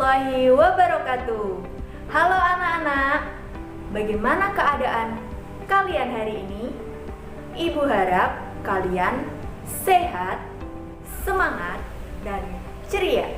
warahmatullahi wabarakatuh. Halo anak-anak, bagaimana keadaan kalian hari ini? Ibu harap kalian sehat, semangat, dan ceria.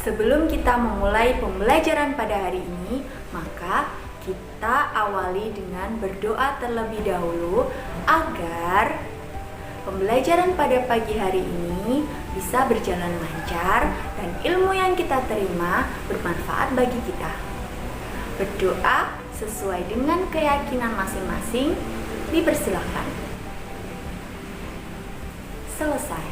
Sebelum kita memulai pembelajaran pada hari ini, maka kita awali dengan berdoa terlebih dahulu agar pembelajaran pada pagi hari ini bisa berjalan lancar dan ilmu yang kita terima bermanfaat bagi kita. Berdoa sesuai dengan keyakinan masing-masing, dipersilahkan. Selesai.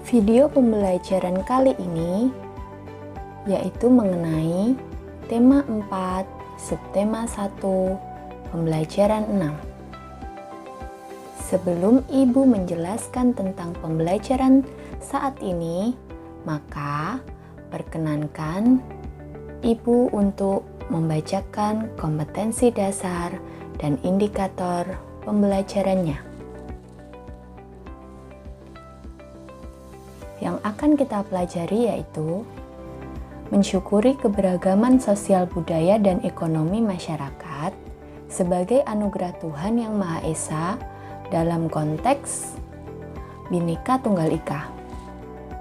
Video pembelajaran kali ini yaitu mengenai tema 4, subtema 1, pembelajaran 6. Sebelum Ibu menjelaskan tentang pembelajaran saat ini, maka perkenankan Ibu untuk membacakan kompetensi dasar dan indikator pembelajarannya. Yang akan kita pelajari yaitu mensyukuri keberagaman sosial budaya dan ekonomi masyarakat sebagai anugerah Tuhan Yang Maha Esa dalam konteks Bhinneka Tunggal Ika.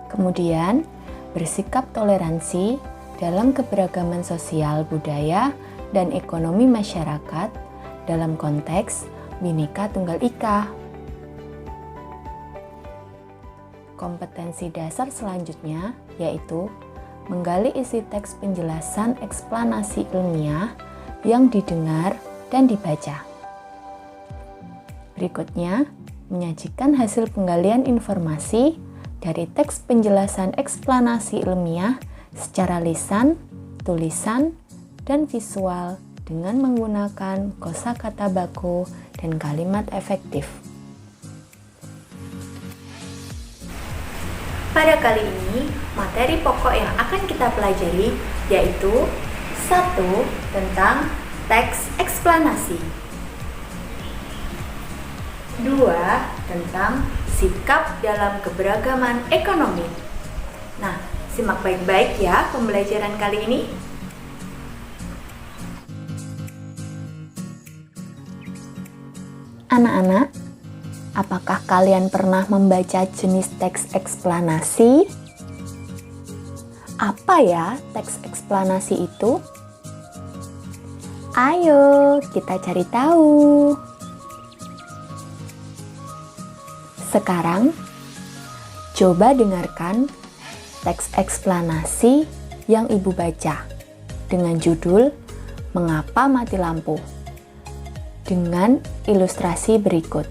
Kemudian, bersikap toleransi dalam keberagaman sosial budaya dan ekonomi masyarakat dalam konteks Bhinneka Tunggal Ika. Kompetensi dasar selanjutnya yaitu menggali isi teks penjelasan eksplanasi ilmiah yang didengar dan dibaca. Berikutnya, menyajikan hasil penggalian informasi dari teks penjelasan eksplanasi ilmiah secara lisan, tulisan, dan visual dengan menggunakan kosakata baku dan kalimat efektif. Pada kali ini, materi pokok yang akan kita pelajari yaitu 1. Tentang teks eksplanasi, 2. Tentang sikap dalam keberagaman ekonomi. Nah, simak baik-baik ya pembelajaran kali ini. Anak-anak, apakah kalian pernah membaca jenis teks eksplanasi? Apa ya teks eksplanasi itu? Ayo, kita cari tahu. Sekarang, coba dengarkan teks eksplanasi yang Ibu baca dengan judul Mengapa Mati Lampu dengan ilustrasi berikut.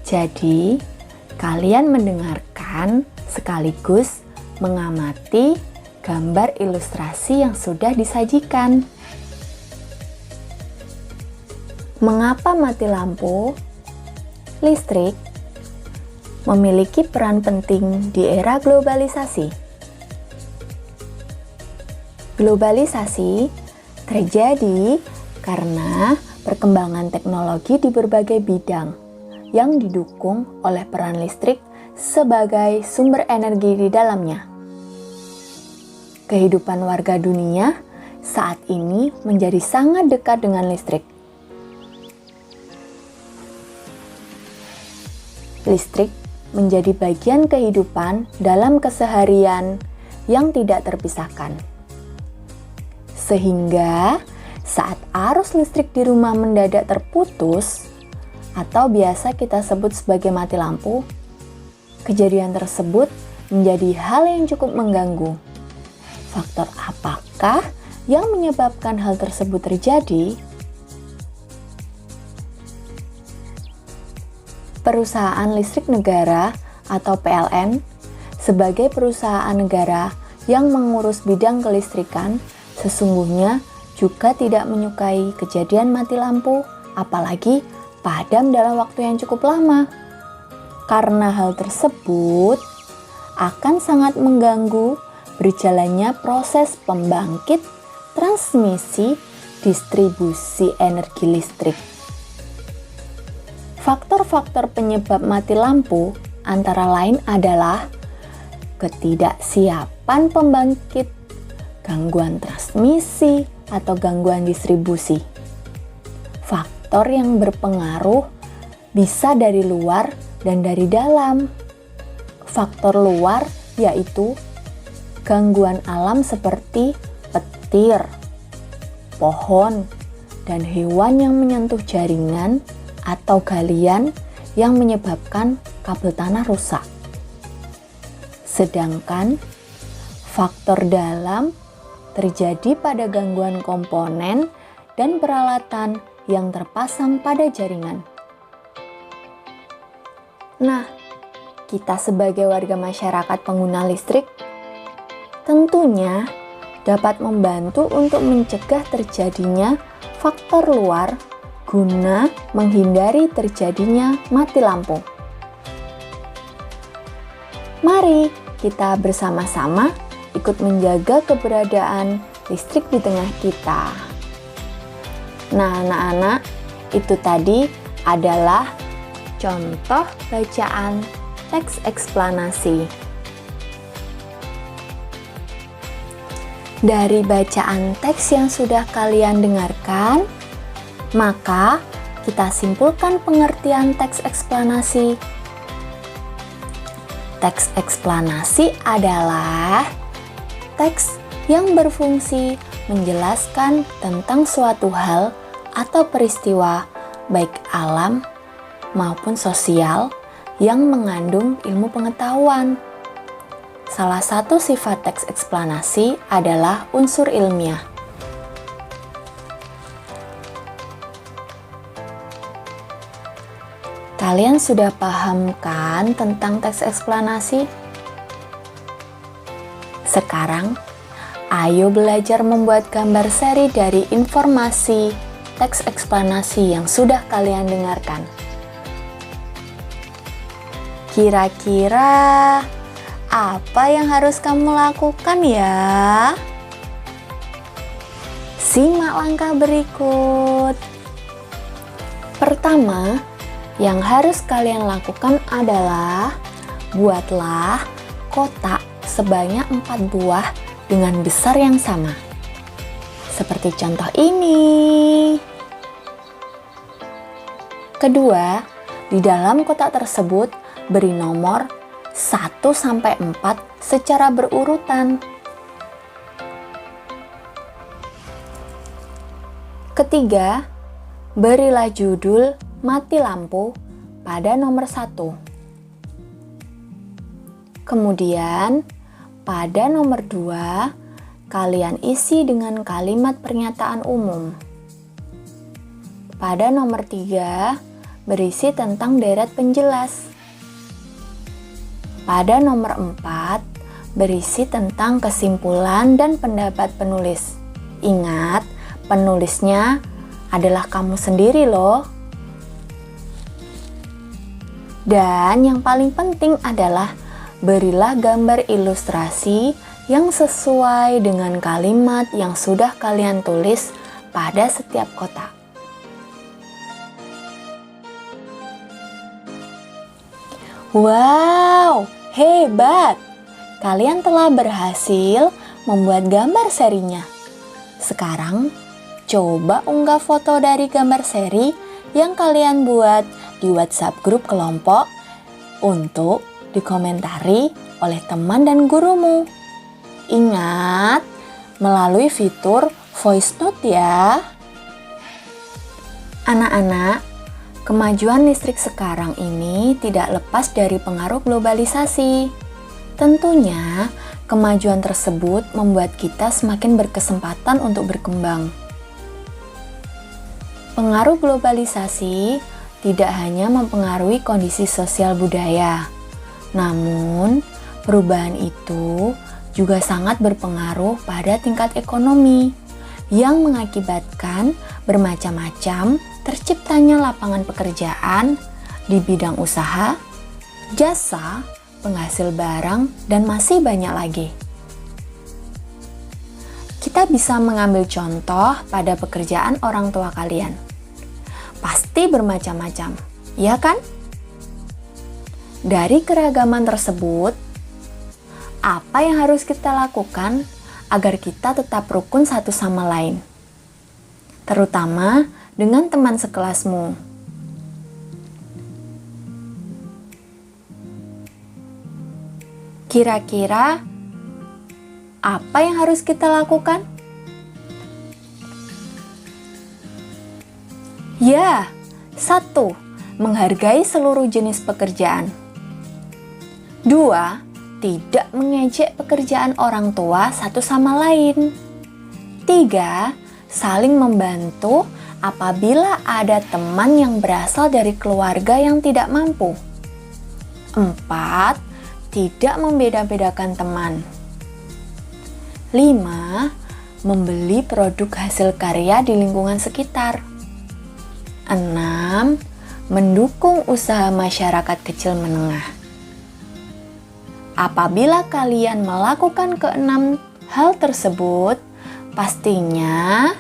Jadi, kalian mendengarkan sekaligus mengamati gambar ilustrasi yang sudah disajikan. Mengapa mati lampu? Listrik memiliki peran penting di era globalisasi. Globalisasi terjadi karena perkembangan teknologi di berbagai bidang yang didukung oleh peran listrik sebagai sumber energi di dalamnya. Kehidupan warga dunia saat ini menjadi sangat dekat dengan listrik. Listrik menjadi bagian kehidupan dalam keseharian yang tidak terpisahkan. Sehingga saat arus listrik di rumah mendadak terputus atau biasa kita sebut sebagai mati lampu, kejadian tersebut menjadi hal yang cukup mengganggu. Faktor apakah yang menyebabkan hal tersebut terjadi? Perusahaan Listrik Negara atau PLN sebagai perusahaan negara yang mengurus bidang kelistrikan sesungguhnya juga tidak menyukai kejadian mati lampu, apalagi padam dalam waktu yang cukup lama. Karena hal tersebut akan sangat mengganggu berjalannya proses pembangkit, transmisi, distribusi energi listrik. Faktor-faktor penyebab mati lampu antara lain adalah ketidaksiapan pembangkit, gangguan transmisi, atau gangguan distribusi. Faktor yang berpengaruh bisa dari luar dan dari dalam. Faktor luar yaitu gangguan alam seperti petir, pohon, dan hewan yang menyentuh jaringan atau galian yang menyebabkan kabel tanah rusak. Sedangkan faktor dalam terjadi pada gangguan komponen dan peralatan yang terpasang pada jaringan. Nah, kita sebagai warga masyarakat pengguna listrik tentunya dapat membantu untuk mencegah terjadinya faktor luar guna menghindari terjadinya mati lampu. Mari kita bersama-sama ikut menjaga keberadaan listrik di tengah kita. Nah, anak-anak, itu tadi adalah contoh bacaan teks eksplanasi. Dari bacaan teks yang sudah kalian dengarkan, maka kita simpulkan pengertian teks eksplanasi. Teks eksplanasi adalah teks yang berfungsi menjelaskan tentang suatu hal atau peristiwa baik alam maupun sosial yang mengandung ilmu pengetahuan. Salah satu sifat teks eksplanasi adalah unsur ilmiah. Kalian sudah paham kan tentang teks eksplanasi? Sekarang, ayo belajar membuat gambar seri dari informasi teks eksplanasi yang sudah kalian dengarkan. Kira-kira apa yang harus kamu lakukan ya? Simak langkah berikut. Pertama, yang harus kalian lakukan adalah buatlah kotak sebanyak 4 buah dengan besar yang sama. Seperti contoh ini. Kedua, di dalam kotak tersebut beri nomor 1-4 secara berurutan. Ketiga, berilah judul mati lampu pada nomor 1. Kemudian, pada nomor 2, kalian isi dengan kalimat pernyataan umum. Pada nomor 3, berisi tentang deret penjelas. Pada nomor 4, berisi tentang kesimpulan dan pendapat penulis. Ingat, penulisnya adalah kamu sendiri loh. Dan yang paling penting adalah berilah gambar ilustrasi yang sesuai dengan kalimat yang sudah kalian tulis pada setiap kotak. Wow, hebat! Kalian telah berhasil membuat gambar serinya. Sekarang, coba unggah foto dari gambar seri yang kalian buat di WhatsApp grup kelompok untuk dikomentari oleh teman dan gurumu. Ingat, melalui fitur voice note ya. Anak-anak, kemajuan listrik sekarang ini tidak lepas dari pengaruh globalisasi. Tentunya, kemajuan tersebut membuat kita semakin berkesempatan untuk berkembang. Pengaruh globalisasi tidak hanya mempengaruhi kondisi sosial budaya, namun perubahan itu juga sangat berpengaruh pada tingkat ekonomi yang mengakibatkan bermacam-macam terciptanya lapangan pekerjaan di bidang usaha, jasa, penghasil barang, dan masih banyak lagi. Kita bisa mengambil contoh pada pekerjaan orang tua kalian. Pasti bermacam-macam, ya kan? Dari keragaman tersebut, apa yang harus kita lakukan agar kita tetap rukun satu sama lain, terutama dengan teman sekelasmu? Kira-kira apa yang harus kita lakukan? Ya, 1. Menghargai seluruh jenis pekerjaan. 2. Tidak mengejek pekerjaan orang tua satu sama lain. 3. Saling membantu apabila ada teman yang berasal dari keluarga yang tidak mampu. 4. Tidak membeda-bedakan teman. 5. Membeli produk hasil karya di lingkungan sekitar. 6. Mendukung usaha masyarakat kecil menengah. Apabila kalian melakukan keenam hal tersebut, pastinya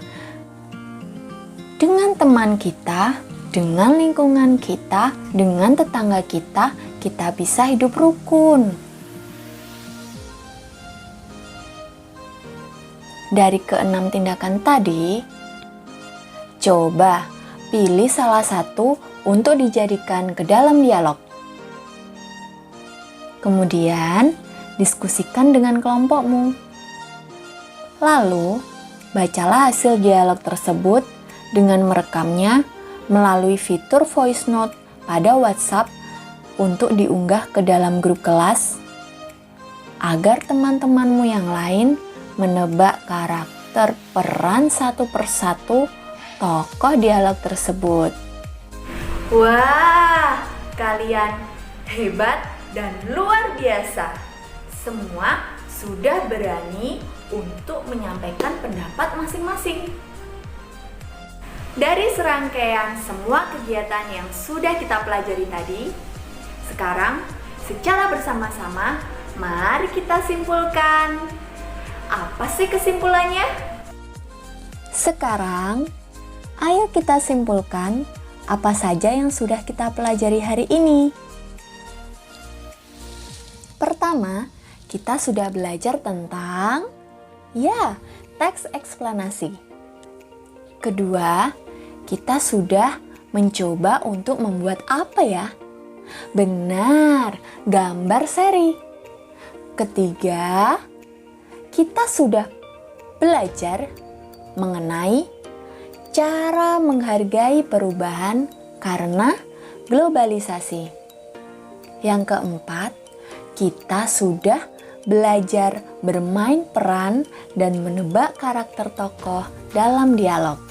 dengan teman kita, dengan lingkungan kita, dengan tetangga kita, kita bisa hidup rukun. Dari keenam tindakan tadi, coba pilih salah satu untuk dijadikan ke dalam dialog. Kemudian, diskusikan dengan kelompokmu. Lalu, bacalah hasil dialog tersebut dengan merekamnya melalui fitur voice note pada WhatsApp untuk diunggah ke dalam grup kelas, agar teman-temanmu yang lain menebak karakter peran satu persatu tokoh dialog tersebut. Wah, kalian hebat dan luar biasa. Semua sudah berani untuk menyampaikan pendapat masing-masing. Dari serangkaian semua kegiatan yang sudah kita pelajari tadi, sekarang secara bersama-sama mari kita simpulkan. Apa sih kesimpulannya? Sekarang, ayo kita simpulkan apa saja yang sudah kita pelajari hari ini. Pertama, kita sudah belajar tentang teks eksplanasi. Kedua, kita sudah mencoba untuk membuat apa ya? Benar, gambar seri. Ketiga, kita sudah belajar mengenai cara menghargai perubahan karena globalisasi. Yang keempat, kita sudah belajar bermain peran dan menebak karakter tokoh dalam dialog.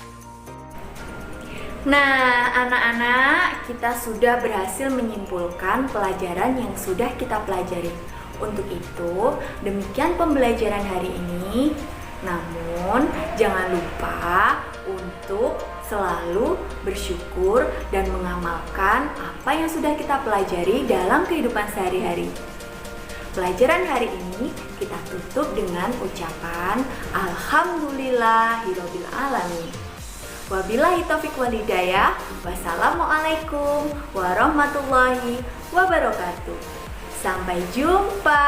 Nah, anak-anak, kita sudah berhasil menyimpulkan pelajaran yang sudah kita pelajari. Untuk itu, demikian pembelajaran hari ini. Namun, jangan lupa untuk selalu bersyukur dan mengamalkan apa yang sudah kita pelajari dalam kehidupan sehari-hari. Pelajaran hari ini kita tutup dengan ucapan Alhamdulillahirabbil alamin. Wabillahi taufiq wal hidayah. Wassalamualaikum warahmatullahi wabarakatuh. Sampai jumpa.